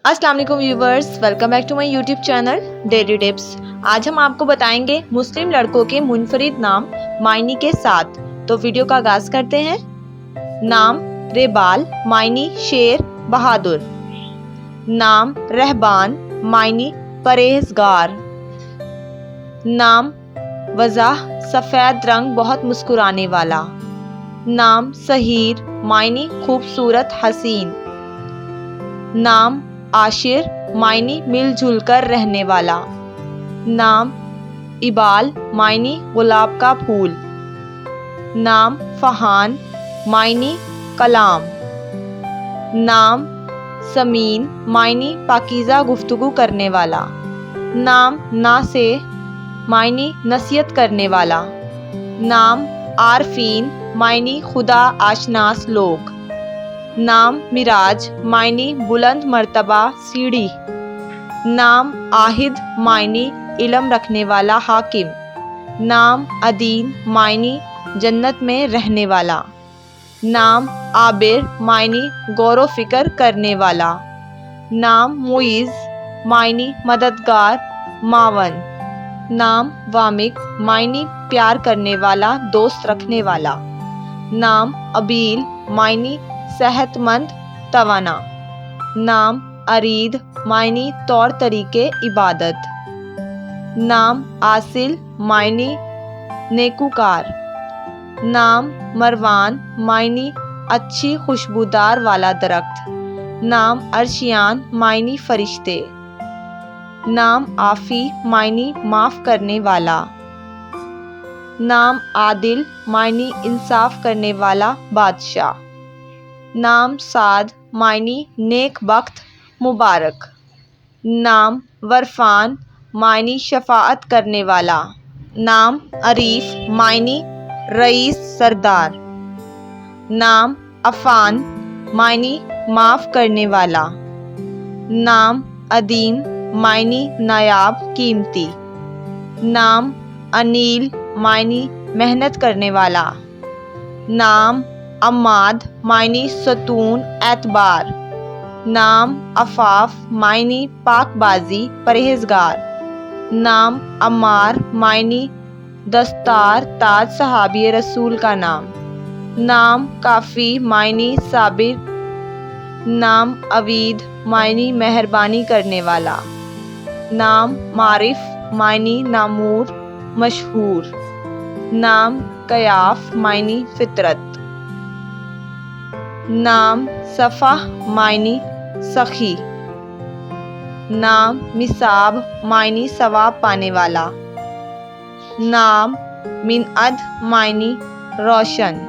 अस्सलाम वालेकुम viewers, welcome back to my YouTube channel daily tips. आज हम आपको बताएंगे मुस्लिम लड़कों के मुनफरिद नाम मायनी के साथ। तो वीडियो का आगाज करते हैं। नाम रेबाल, मायनी शेर बहादुर। नाम रहबान, मायनी परहेजगार। नाम वज़ाह, सफ़ेद रंग बहुत मुस्कुराने वाला। नाम सहीर, मायनी खूबसूरत हसीन। नाम आशिर, मायनी मिलजुल कर रहने वाला। नाम इबाल, मायनी गुलाब का फूल। नाम फहान, मायनी कलाम। नाम समीन, मायनी पाकीज़ा गुफ्तगू करने वाला। नाम नासे, मायनी नसीहत करने वाला। नाम आरफीन, मायनी खुदा आशनास लोग। नाम मिराज, मायनी बुलंद मर्तबा सीढ़ी। नाम आहिद, मायनी इल्म रखने वाला हाकिम। नाम अदीन, मायनी जन्नत में रहने वाला। नाम आबिर, मायनी गौर फिक्र करने वाला। नाम मुइज़, मायनी मददगार मावन। नाम वामिक, मायनी प्यार करने वाला दोस्त रखने वाला। नाम अबील, मायनी सेहतमंद तवाना। नाम अरीद, मायनी तौर तरीके इबादत। नाम आसिल, मायनी नेकुकार। नाम मरवान, मायनी अच्छी खुशबूदार वाला दरख्त। नाम अर्शियान, मायनी फरिश्ते। नाम आफी, मायनी माफ़ करने वाला। नाम आदिल, मायनी इंसाफ करने वाला बादशाह। नाम साद, मायनी नेक बख्त मुबारक। नाम वरफान, मायनी शफाअत करने वाला। नाम अरीफ, मायनी रईस सरदार। नाम अफान, मायनी माफ़ करने वाला। नाम अदीम, मायनी नायाब कीमती। नाम अनील, मायनी मेहनत करने वाला। नाम अम्माद, मायनी सतून एतबार। नाम अफाफ, मायनी पाकबाजी परहेजगार। नाम अम्मार, मायनी दस्तार ताज सहाबी रसूल का नाम। नाम काफ़ी, मायनी साबिर। नाम अवीद, मायनी मेहरबानी करने वाला। नाम मारिफ, मायनी नामूर मशहूर। नाम कयाफ, मायनी फितरत। नाम सफ़ा, मायनी सखी। नाम मिसाब, मायनी सवाब पाने वाला। नाम मिनअद, मायनी रोशन।